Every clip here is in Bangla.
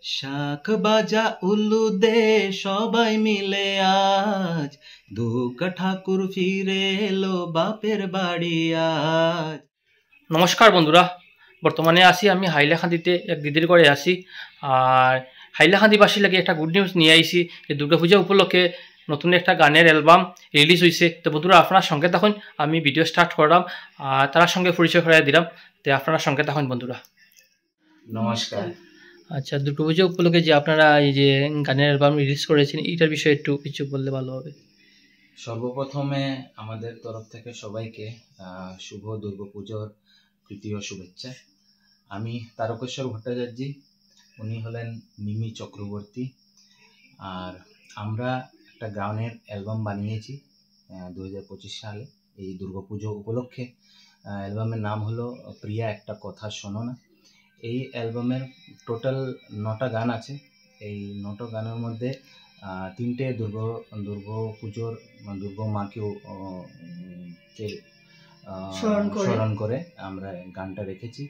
শাখ বাজা উলু দে সবাই মিলে আজ, দুর্গা ঠাকুর ফিরে এলো বাপের বাড়ি আজ। নমস্কার বন্ধুরা, বর্তমানে আছি আমি হাইলাকান্দিতে এক দিদির ঘরে আছি। আর হাইলাকান্দিবাসীর লাগে একটা গুড নিউজ নিয়ে আইছি যে দুর্গাপূজা উপলক্ষে নতুন একটা গানের অ্যালবাম রিলিজ হয়েছে। তো বন্ধুরা আপনার সঙ্গে তখন আমি ভিডিও স্টার্ট করলাম আর তার সঙ্গে পরিচয় করাই দিলাম। তো আপনার সঙ্গে তখন বন্ধুরা নমস্কার। আচ্ছা, দুর্গাপূজা উপলক্ষে যে আপনারা এই যে গানের অ্যালবাম রিলিজ করেছেন এইটার বিষয়ে একটু কিছু বললে ভালো হবে। সর্বপ্রথমে আমাদের তরফ থেকে সবাইকে শুভ দুর্গাপুজোর তৃতীয় শুভেচ্ছা। আমি তারকেশ্বর ভট্টাচার্য, উনি হলেন মিমি চক্রবর্তী। আর আমরা একটা গানের অ্যালবাম বানিয়েছি 2025 সালে এই দুর্গাপুজো উপলক্ষে। অ্যালবামের নাম হলো প্রিয়া একটা কথা শোনো না। এই অ্যালবামের টোটাল 9টা গান আছে। এই 9টা গানের মধ্যে 3টে দুর্গাপুজোর দুর্গা মাকেও স্মরণ করে আমরা গানটা রেখেছি।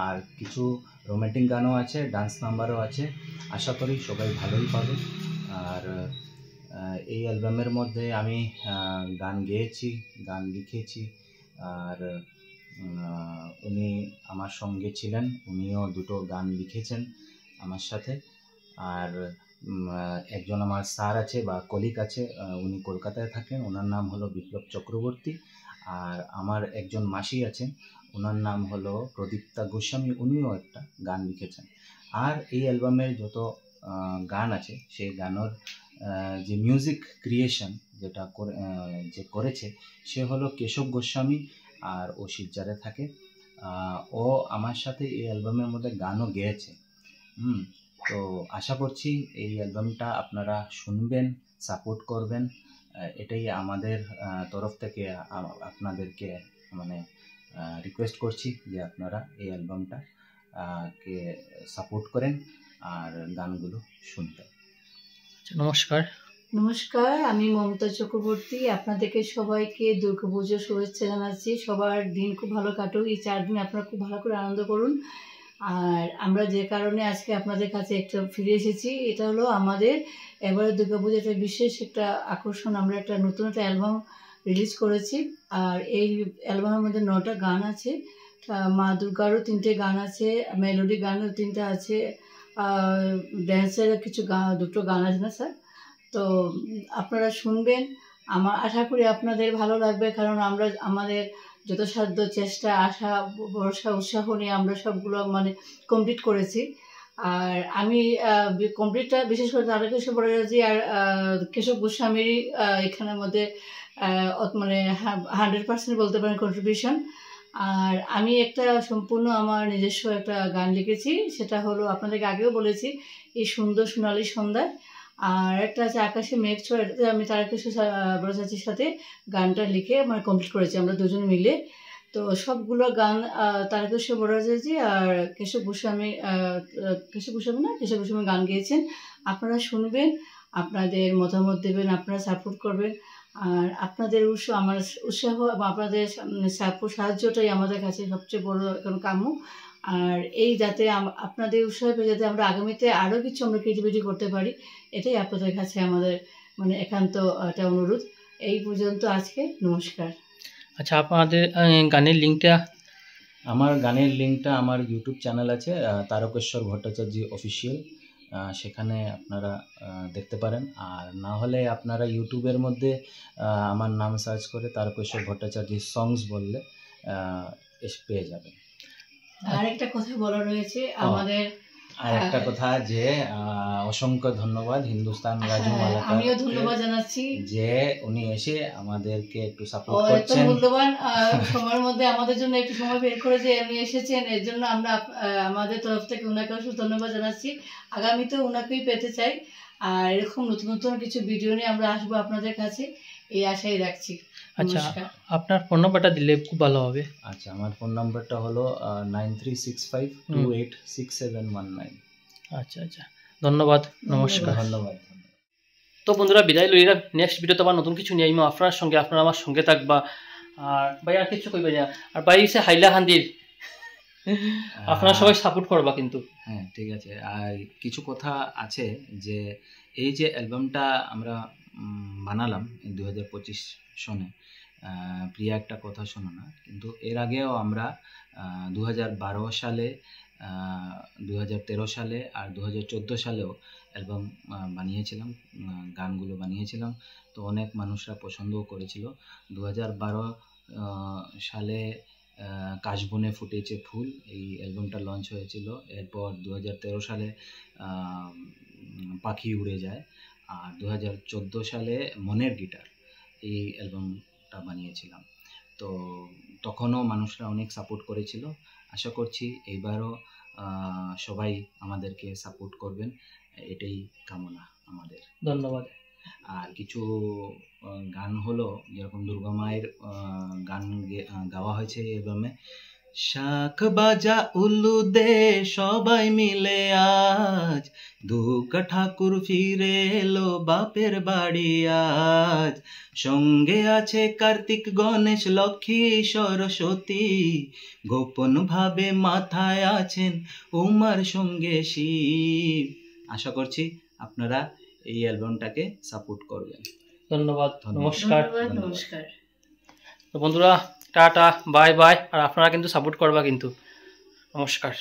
আর কিছু রোমান্টিক গানও আছে, ডান্স নাম্বারও আছে। আশা করি সবাই ভালোই পাবে। আর এই অ্যালবামের মধ্যে আমি গান গেয়েছি, গান লিখেছি। আর উনি আমার সঙ্গে ছিলেন, উনিও 2টো গান লিখেছেন আমার সাথে। আর একজন আমার স্যার আছে বা কলিগ আছে, উনি কলকাতায় থাকেন, ওনার নাম হলো বিপ্লব চক্রবর্তী। আর আমার একজন মাসি আছেন, ওনার নাম হলো প্রদীপ্তা গোস্বামী, উনিও একটা গান লিখেছেন। আর এই অ্যালবামের যত গান আছে সেই গানের যে মিউজিক ক্রিয়েশন যেটা করেছে সে হলো কেশব গোস্বামী। আর ও শিলচরে থাকে। ও আমার সাথে এই অ্যালবামের মধ্যে গানও গেয়েছে। তো আশা করছি এই অ্যালবামটা আপনারা শুনবেন, সাপোর্ট করবেন। এটাই আমাদের তরফ থেকে আপনাদেরকে রিকোয়েস্ট করছি যে আপনারা এই অ্যালবামটা কে সাপোর্ট করেন আর গানগুলো শুনবেন। নমস্কার। নমস্কার, আমি মমতা চক্রবর্তী। আপনাদেরকে সবাইকে দুর্গাপুজোর শুভেচ্ছা জানাচ্ছি। সবার দিন খুব ভালো কাটুক, এই 4 দিন আপনারা খুব ভালো করে আনন্দ করুন। আর আমরা যে কারণে আজকে আপনাদের কাছে একটা ফিরে এসেছি, এটা হলো আমাদের এবারে দুর্গাপুজোর একটা বিশেষ একটা আকর্ষণ। আমরা একটা নতুন একটা অ্যালবাম রিলিজ করেছি। আর এই অ্যালবামের মধ্যে 9টা গান আছে। মা দুর্গারও 3টে গান আছে, মেলোডি গানও 3টা আছে, ড্যান্সের কিছু 2টো গান আছে না স্যার। তো আপনারা শুনবেন, আমার আশা করি আপনাদের ভালো লাগবে। কারণ আমরা আমাদের যথাসাধ্য চেষ্টা, আশা, ভরসা, উৎসাহ নিয়ে আমরা সবগুলো কমপ্লিট করেছি। আর আমি কমপ্লিটটা বিশেষ করে তারকেশ্বর ভট্টাচার্য আর কেশব গোস্বামীর এখানের মধ্যে 100% বলতে পারেন কন্ট্রিবিউশন। আর আমি একটা সম্পূর্ণ আমার নিজস্ব একটা গান লিখেছি, সেটা হলো আপনাদেরকে আগেও বলেছি, এই সুন্দর সোনালী সন্ধ্যায়। আর একটা আছে আকাশে মেঘ ছোঁয়া, এটাতে আমি তারকেশ্বর ভট্টাচার্যের সাথে গানটা লিখে কমপ্লিট করেছি আমরা দুজন মিলে। তো সবগুলো গান তারকেশ্বর ভট্টাচার্য আর কেশব গোস্বামী গান গেয়েছেন। আপনারা শুনবেন, আপনাদের মতামত দেবেন, আপনারা সাপোর্ট করবেন। আর আপনাদের আমার উৎসাহ এবং আপনাদের সাহায্যটাই আমাদের কাছে সবচেয়ে বড় এখন কাম্য। আর এই যাতে আপনাদের উৎসাহ পেয়ে যাতে আমরা আগামীতে আরও কিছু আমরা ক্রিয়েটিভিটি করতে পারি, এটাই আপনাদের কাছে আমাদের একান্ত একটা অনুরোধ। এই পর্যন্ত আজকে, নমস্কার। আচ্ছা, আপনাদের গানের লিঙ্কটা? আমার গানের লিঙ্কটা আমার ইউটিউব চ্যানেল আছে তারকেশ্বর ভট্টাচার্য অফিসিয়াল, সেখানে আপনারা দেখতে পারেন। আর না হলে আপনারা ইউটিউবের মধ্যে আমার নাম সার্চ করে তারকেশ্বর ভট্টাচার্য সংস বললে পেয়ে যাবেন। আরেকটা কথা বলা রয়েছে আমাদের, আরেকটা কথা যে অসংখ্য ধন্যবাদ হিন্দুস্তান রাজু মালাকার, আমিও ধন্যবাদ জানাচ্ছি যে উনি এসে আমাদেরকে একটু সাপোর্ট করছেন। মূল্যবান সময়ের মধ্যে আমাদের জন্য একটু সময় বের করে যে উনি এসেছেন, এর জন্য আমরা আমাদের তরফ থেকে ওনাকে ধন্যবাদ জানাচ্ছি। আগামীতে ওনাকেই পেতে চাই। আর এরকম নতুন নতুন কিছু ভিডিও নিয়ে আমরা আসবো আপনাদের কাছে, এই আশাই রাখছি। আচ্ছা, আপনার ফোন নাম্বারটা দিলে খুব ভালো হবে। আচ্ছা, আমার ফোন নাম্বারটা হলো 9365286719। আচ্ছা আচ্ছা, ধন্যবাদ, নমস্কার। ধন্যবাদ। তো বন্ধুরা বিদায় লইরা, নেক্সট ভিডিওতে আবার নতুন কিছু নিয়ে আইমো আপনার সঙ্গে, আপনারা আমার সঙ্গে থাকবা। আর ভাই আর কিছু কইবেন না। আর ভাই হচ্ছে হাইলাকান্দির আপনারা সবাই সাপোর্ট করবা কিন্তু। হ্যাঁ ঠিক আছে। আর কিছু কথা আছে যে এই যে অ্যালবামটা আমরা বানালাম 2025 সনে, প্রিয়া একটা কথা শোনো না, কিন্তু এর আগেও আমরা 2012 সালে, 2013 সালে আর 2014 সালেও অ্যালবাম বানিয়েছিলাম, গানগুলো বানিয়েছিলাম। তো অনেক মানুষরা পছন্দও করেছিল। 2012 সালে কাশবনে ফুটেছে ফুল, এই অ্যালবামটা লঞ্চ হয়েছিল। এরপর 2013 সালে পাখি উড়ে যায়, আর 2014 সালে মনের গিটার, এই অ্যালবামটা বানিয়েছিলাম। তো তখনও মানুষরা অনেক সাপোর্ট করেছিল। আশা করছি এইবারও সবাই আমাদেরকে সাপোর্ট করবেন, এটাই কামনা আমাদের। ধন্যবাদ। আর কিছু গান হলো, যেরকম দুর্গা মায়ের গান গাওয়া হয়েছে এই অ্যালবামে। শাখ বাজা উল্লু দে সবাই মিলে আজ, দুর্গা ঠাকুর ফিরে এলো বাপের বাড়ি আজ, সঙ্গে আছে কার্তিক গণেশ লক্ষ্মী সরস্বতী, গোপন ভাবে মাথায় আছেন উমার সঙ্গে শিব। আশা করছি আপনারা এই অ্যালবামটাকে সাপোর্ট করবেন। ধন্যবাদ, নমস্কার। নমস্কার। তো বন্ধুরা, টাটা, বাই বাই। আর আপনারা কিন্তু সাপোর্ট করবা কিন্তু। নমস্কার।